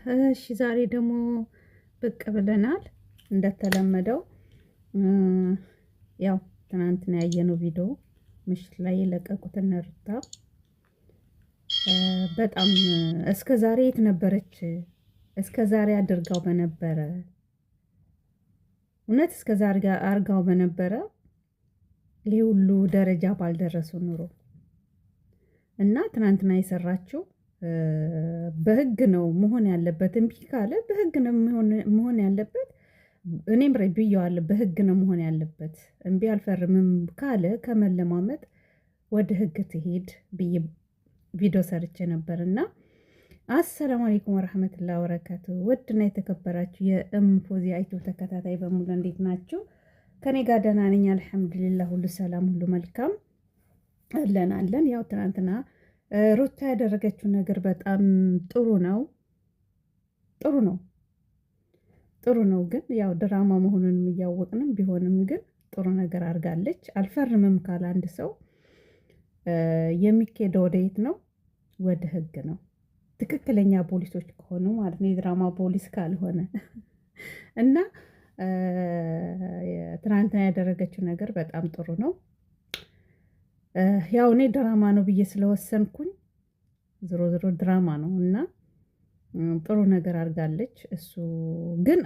እሺ ዛሬ ደግሞ ብቅ ብለናል እንደተለመደው ያው ትናንትና ያየነው ቪዲዮ ምሽት ላይ የለቀቁትን ሩታ በጣም እስከ ዛሬ የት ነበረች? እስከ ዛሬ አድርጋው በነበረ እውነት እስከ ዛሬ አርጋው በነበረ ይሄ ሁሉ ደረጃ ባልደረሱ ኑሮ እና ትናንትና የሰራችው በህግ ነው መሆን ያለበት። እምቢ ካለ በህግ ነው መሆን ያለበት። እኔም ብዬዋለሁ፣ በህግ ነው መሆን ያለበት። እምቢ አልፈርምም ካለ ከመለማመጥ ወደ ህግ ትሄድ ብዬ ቪዲዮ ሰርቼ ነበርና አሰላሙ አለይኩም ወራህመቱላሂ ወበረካቱ። ውድና የተከበራችሁ የፎዚያ ዩቲዩብ ተከታታይ በሙሉ እንዴት ናችሁ? ከኔ ጋር ደህና ነኝ አልሐምዱሊላህ፣ ሁሉ ሰላም፣ ሁሉ መልካም አለን። ያው ትናንትና ሩታ ያደረገችው ነገር በጣም ጥሩ ነው። ግን ያው ድራማ መሆኑንም እያወቅንም ቢሆንም ግን ጥሩ ነገር አድርጋለች። አልፈርምም ካለ አንድ ሰው የሚኬደው ወደ የት ነው? ወደ ህግ ነው። ትክክለኛ ፖሊሶች ከሆኑ ማለት ነው፣ የድራማ ፖሊስ ካልሆነ እና ትናንትና ያደረገችው ነገር በጣም ጥሩ ነው። ያው እኔ ድራማ ነው ብዬ ስለወሰንኩኝ ዝሮ ድራማ ነው እና ጥሩ ነገር አድርጋለች። እሱ ግን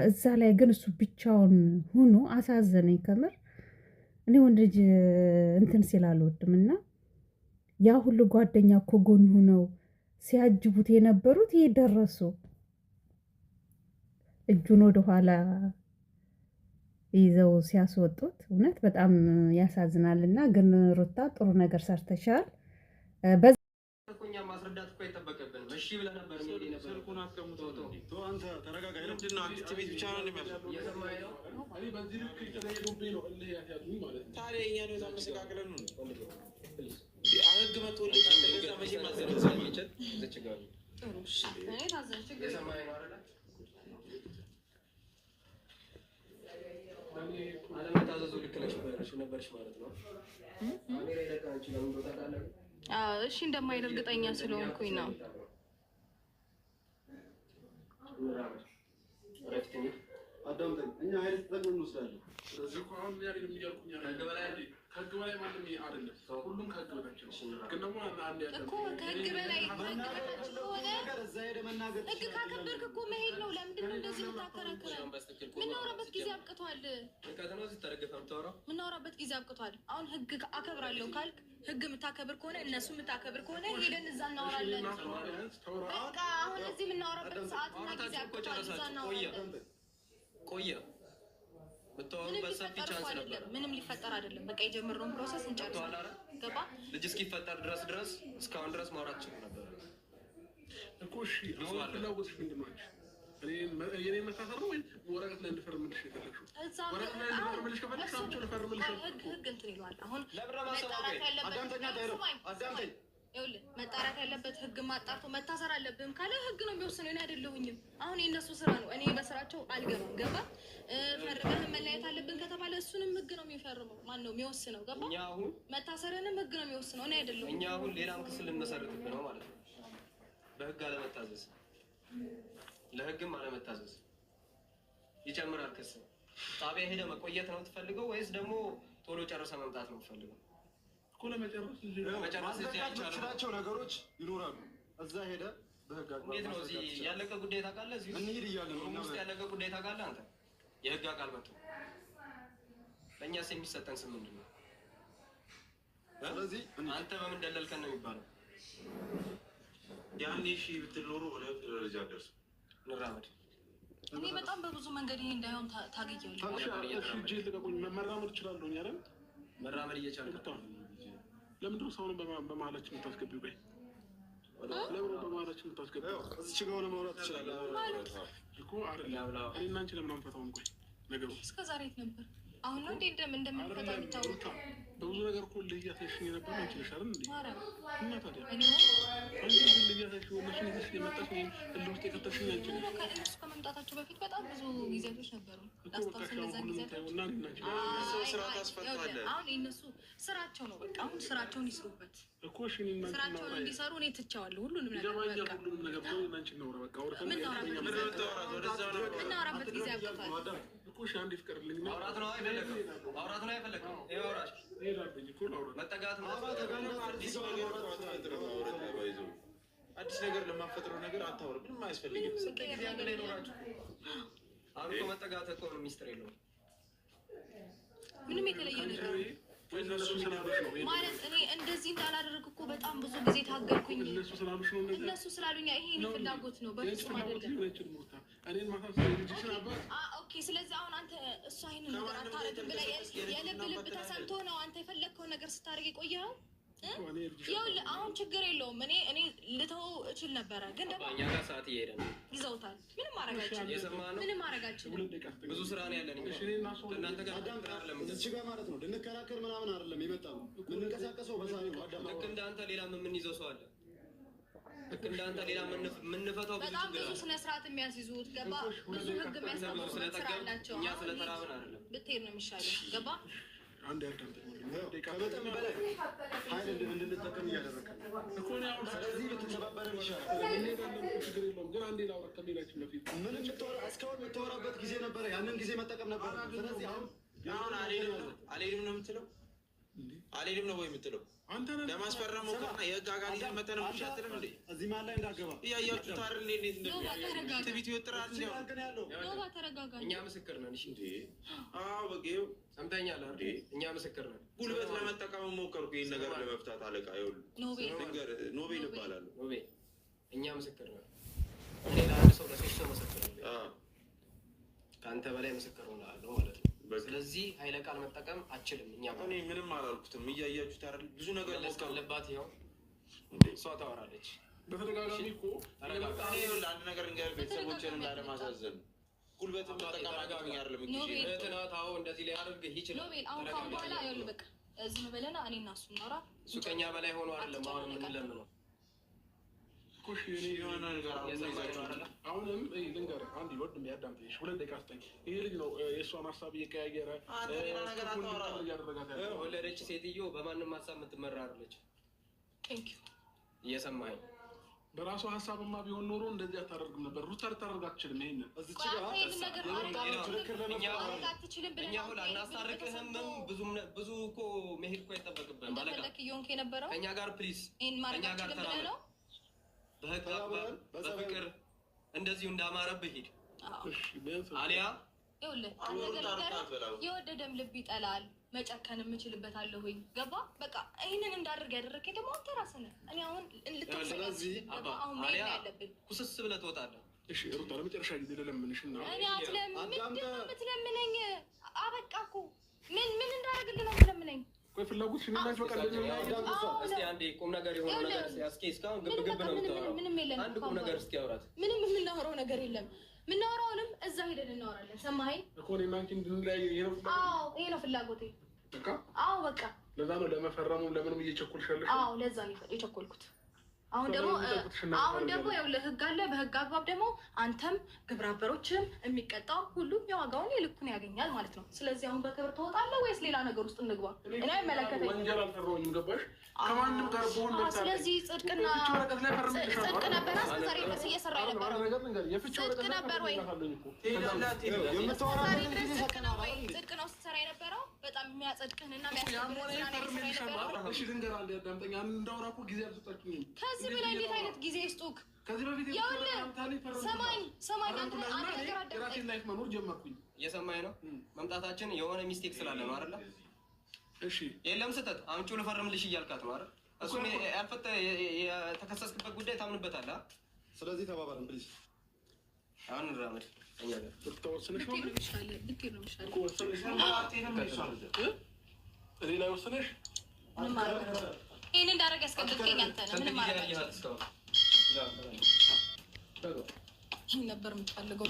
እዛ ላይ ግን እሱ ብቻውን ሆኖ አሳዘነኝ ከምር። እኔ ወንድ ልጅ እንትን ሲል አልወድም እና ያ ሁሉ ጓደኛ እኮ ጎን ሆነው ሲያጅቡት የነበሩት የደረሱ እጁን ወደኋላ ይዘው ሲያስወጡት እውነት በጣም ያሳዝናልና፣ ግን ሩታ ጥሩ ነገር ሰርተሻል። እኛ ማስረዳት እኮ አይጠበቅብንም። እሺ ብለህ ነበር እንግዲህ ነበር ስልኩን አስቀምጠው ተው አንተ ተረጋጋ። ምንድን ነው አንተ ቤት ብቻ ነው እንደሚያስፈልግ እየሰማኸኝ ነው? አይ በዚህ ልክ እየተሄዱብኝ ነው እልህ ያያዙኝ ማለት ነው። ታዲያ እኛ ነው መስተካከለን ነው ህግ መጥቶልኝ አንተ ገዛ መቼ ማዘጋጀት ይችላል ዘችጋሉ ጥሩ እሺ እኔ ታዘዝ ችግር እየሰማኸኝ ነው አይደል? አለመታዘዙ ልክ ነበርሽ ማለት ነው። እኔ ላይ ለካ አንቺ ለምን ታውቃለህ? እሺ እንደማይል እርግጠኛ ስለሆንኩኝ ነው። አዳምጠኝ፣ እኛ ኃይል ተጠቅመን እንወስዳለን። ስለዚህ እኮ አሁን ያ ልጅ የሚያልኩኝ ከህግ በላይ ማንም አይደለም። ሁሉም ከህግ በታች ነው። ግን ደግሞ አንድ ያለ እኮ ከህግ በላይ በታች ከሆነ ህግ ካከበርክ እኮ መሄድ ነው። ለምንድን ነው እንደዚህ የምታከራክረው? የምናወራበት ጊዜ አብቅቷል። የምናወራበት ጊዜ አብቅቷል። አሁን ህግ አከብራለሁ ካልክ ህግ የምታከብር ከሆነ እነሱ የምታከብር ከሆነ ሄደን እዛ እናወራለን። በቃ አሁን እዚህ የምናወራበት ሰዓትና ጊዜ አብቅቷል። እዛ እናወራለን። ቆየ ብትወሩበት ሰፊ ቻንስ ነበር። ምንም ሊፈጠር አይደለም። በቃ የጀመርነውን ፕሮሰስ እንጨርሳለን። ገባ? ልጅ እስኪፈጠር ድረስ እስካሁን ድረስ ማውራት ችግር ነበር እኮ። እሺ አሁን ፍላጎትሽ ምንድን ነው? የኔ መታሰር ነው ወይ ወረቀት ላይ እንድፈርምልሽ የፈለግሽው? ወረቀት ላይ እንድፈርምልሽ ከፈለግሽ አምጪው ልፈርምልሽ። ህግ እንትን ይለዋል። አሁን አዳምጠኝ። ይኸውልህ መጣራት ያለበት ህግ ማጣርቶ መታሰር አለብህም ካለ ህግ ነው የሚወስነው። እኔ አይደለሁኝም። አሁን የእነሱ ስራ ነው። እኔ በስራቸው አልገባም። ገባ? ፈርመህ መለያየት አለብን ከተባለ እሱንም ህግ ነው የሚፈርመው። ማን ነው የሚወስነው? ገባ? መታሰርንም ህግ ነው የሚወስነው። እኔ አይደለሁም። እኛ አሁን ሌላም ክስ ልንመሰርትብህ ነው ማለት ነው። በህግ አለመታዘዝ፣ ለህግም አለመታዘዝ ይጨምራል ክስ። ጣቢያ ሄደህ መቆየት ነው የምትፈልገው ወይስ ደግሞ ቶሎ ጨርሰህ መምጣት ነው የምትፈልገው? ለመጨረስ የምትችላቸው ነገሮች ይኖራሉ። እዛ ሄደህ በህግ እንዴት ነው እዚህ ያለቀ ጉዳይ ታውቃለህ? እዚህ እንሂድ እያልን ነው ውስጥ ያለቀ ጉዳይ ታውቃለህ አንተ? የህግ አካል መጥቶ ለእኛስ የሚሰጠን ስም ምንድን ነው? ስለዚህ አንተ በምን ደለልከን ነው የሚባለው? ያኔ እሺ ብትል ኖሮ ወደ ደረጃ ደርሱ እንራመድ። እኔ በጣም በብዙ መንገድ ይሄ እንዳይሆን ታግያለሁ። እሺ እጄ ልቀቁኝ። መራመድ እችላለሁ አይደል? መራመድ እየቻልክ ለምንድን ነው ሰውን በመሀላችን የምታስገቢው? ቆይ ለምን በመሀላችን የምታስገቢው? እዚች ጋር ለማውራት ትችላለህ እኮ አይደለም። እኔና አንቺ ለምን አንፈታውም? ቆይ ነገሩ እስከ ዛሬ የት ነበር? አሁን ነው እንዴ እንደምንፈታ የሚታወቀው? በብዙ ነገር እኮ ልያተሽኝ ነበር። አንቺ ነሽ አይደል እንዴ? እና ታዲያ አንቺ ልያተሽ የፈለግሽው እነሱን ይዘሽ የመጣሽ ወይም ውስጥ የከተሽኝ አንቺ ነሽ። ከእነሱ ከመምጣታቸው በፊት በጣም ብዙ ጊዜያቶች ነበሩ። ላስታውስ እንደዛ ጊዜያቶች አሁን የእነሱ ስራቸው ነው። በቃ አሁን ስራቸውን ይስሩበት እኮ እሺ። ስራቸውን እንዲሰሩ እኔ ትቼዋለሁ ሁሉንም ነገር። በቃ ሁሉንም ነገር ነው እናንቺ ነው በቃ ወርተን እናወራበት ጊዜ አብቅቷል እኮ። እሺ አንዴ ፍቀርልኝ። ማውራት ነው አይፈልግም። ማውራት ነው አይፈልግም። ይሄ አውራሽ ሄዳለኝ እኮ ነው መጠጋት ነው። አዲስ ነገር ለማፈጥረው ነገር አታወር። ምንም አያስፈልግም። ጊዜ አንድ ላይ ኖራችሁ አሁን እኮ መጠጋት እኮ ነው ሚስጥር የለውም። ምንም የተለየ ነገር ማለት እኔ እንደዚህ እንዳላደርግ እኮ በጣም ብዙ ጊዜ ታገልኩኝ። እነሱ ስላሉኝ ይሄ እኔ ፍላጎት ነው በፍጹም አይደለም። ኦኬ ስለዚህ አሁን አንተ እሷ ይሄን ነገር አታረግም ብለህ የልብ ልብ ተሰምቶ ነው አንተ የፈለግከውን ነገር ስታደርግ የቆየኸው? ይኸውልህ አሁን ችግር የለውም። እኔ ልተው እችል ነበረ፣ ግን ደግሞ እኛ ጋር ሰዓት እየሄደ ነው። ይዘውታል። ምንም ማረጋችን ምንም ማረጋችን ብዙ ስራ ነው ያለን። እናንተ ጋር አይደለም እዚህ ጋር ማለት ነው። ልንከራከር ምናምን አይደለም የመጣው የምንንቀሳቀሰው በሳይን ነው። አዳም ልክ እንዳንተ ሌላ ምን ይዘው ሰው አለ? ልክ እንዳንተ ሌላ የምንፈታው በጣም ብዙ ስነ ስርዓት የሚያስይዙት ገባ። ብዙ ህግ የሚያስቀምጡ ስራ አላቸው። እኛ ስለተራብን አይደለም ብትሄድ ነው የሚሻለው ገባ። አንድ ያዳምጥ ከመጠን በላይ ኃይል እንድንጠቀም እያደረግን እኮ ነው። አሁን ስለዚህ ብትተባበረን ይሻላል። ችግር የለውም ግን አንዴ ላውራ ከሌላችን በፊት ምን እስካሁን የምታወራበት ጊዜ ነበረ። ያንን ጊዜ መጠቀም ነበር። ስለዚህ አሁን አልሄድም ነው የምትለው? አልሄድም ነው ወይ የምትለው? አንተ ለማስፈረም ሞከርና የህግ አጋሪ መጠን ብቻ አትልም እንዴ? እዚህ መሀል ላይ እንዳገባ እያያችሁት አይደል? እንዴት እንደሚያደርግ ትቢት ይወጥራል እንዴ? እኛ ምስክር ነን። እሺ እንዴ? አዎ በጌው ሰምተኛል አይደል? እኛ ምስክር ነን። ጉልበት ለመጠቀም ሞከርኩ ይሄን ነገር ለመፍታት። አለቃ ይኸውልህ ኖቤል ይባላል። ኖቤል እኛ ምስክር ነን። እኔ ለአንድ ሰው ለሶስት ሰው ምስክር ነኝ። ከአንተ በላይ ምስክር ሆናለሁ ማለት ነው። ስለዚህ ኃይለ ቃል መጠቀም አችልም። እኛ እኔ ምንም አላልኩትም። እያያችሁት አይደል? ብዙ ነገር ለስካለባት ይኸው እሷ ታወራለች በተደጋጋሚ እኮ። አንድ ነገር እንገር ቤተሰቦችን እንዳለማሳዘን ጉልበት መጠቀም አጋኝ አይደለም። ትናታው እንደዚህ ላይ አድርገህ ይችላል። ኖቤል አሁን ካሁን በኋላ ይኸውልህ በቃ ዝም ብለና እኔ እና እሱ እናውራ። እሱ ከኛ በላይ ሆኖ አይደለም አሁን የምንለምነው። ኩሽ የኔ የሆነ ነገር አሁንም ልንገርህ፣ አንድ ይወድ የሚያዳምጥሽ 2 ደቂቃ ስጠኝ። ይሄ ልጅ ነው የእሷን ሀሳብ እየቀያየረ ወለደች ሴትዮ በማንም ሀሳብ የምትመራ አይደለች። እየሰማኸኝ? በራሷ ሀሳብማ ቢሆን ኖሮ እንደዚህ አታደርግም ነበር። ሩታ ልታደርግ አትችልም። ይሄንን እኛ ሁላ እናስታርቅህም። ብዙ እኮ መሄድ እኮ አይጠበቅብህም። ከእኛ ጋር ፕሊዝ፣ ከእኛ ጋር ተራመድ። በህግ አግባብ በፍቅር እንደዚሁ እንዳማረብህ ሂድ። አሊያ የወደደም ልብ ይጠላል። መጨከን የምችልበት አለሁኝ ገባ። በቃ ይህንን እንዳደርግ ያደረግከኝ ደግሞ አንተ ራስህ ነህ። እኔ አሁን አሁን መሄድ ያለብን ኩስስ ብለህ ትወጣለህ። እሺ ሩታ ለመጨረሻ ጊዜ ልለምንሽና እኔ የምትለምነኝ አበቃ እኮ ምን እንዳደርግልህ ነው የምትለምነኝ? ቆይ ፍላጎትሽ ምናምን በቃ እስኪ አንዴ ቁም ነገር የሆነ ነገር እስኪ እስካሁን ግብ ነው የምታወራው። ምንም የለም። አንድ ቁም ነገር እስኪ አውራት። ምንም የምናወራው ነገር የለም። የምናወራውንም እዛ ሄደን እናወራለን። ሰማኸኝ? እኮ እኔ እና አንቺ እንድንለያይ ይሄ ነው። አዎ ይሄ ነው ፍላጎቴ። በቃ አዎ በቃ ለዛ ነው ለመፈረሙ ለምንም እየቸኮልሽ ያለሽ? አዎ ለዛ ነው የቸኮልኩት። አሁን ደግሞ ይኸውልህ ህግ አለ። በህግ አግባብ ደግሞ አንተም ግብረ አበሮችም የሚቀጣው ሁሉም የዋጋውን የልኩን ያገኛል ማለት ነው። ስለዚህ አሁን በክብር ትወጣለህ ወይስ ሌላ ነገር ውስጥ እንግባ? እኔ አይመለከተኝም። ወንጀል አልሰራሁኝም። ገባሽ? ከማንም ጋር በሆነ ስለዚህ ጽድቅ ነበር እስከዛሬ ድረስ እየሰራ የነበረው ጽድቅ ነበር ወይ? ጽድቅ ነው ስትሰራ የነበረው። በጣም የሚያጸድቅህንና ከዚህ በላይ እንዴት አይነት ጊዜ ይስጡክ? ሰማኝ አንተ ነገር ጀመርኩኝ። እየሰማኝ ነው። መምጣታችን የሆነ ሚስቴክ ስላለ ነው አይደለ? እሺ የለም ስህተት አምጪው ልፈርምልሽ እያልካት ነው አይደል? እሱን ያልፈተ የተከሰስክበት ጉዳይ ታምንበታለህ። ስለዚህ ተባባልን ፕሊዝ። አሁን እንራመድ። እኛ ጋር ተወስነሽ ነው ይሄን እንዳደረግ ያስቀጥልከኝ አንተ ነህ። ምንም ማድረግ ነበር የምትፈልገው።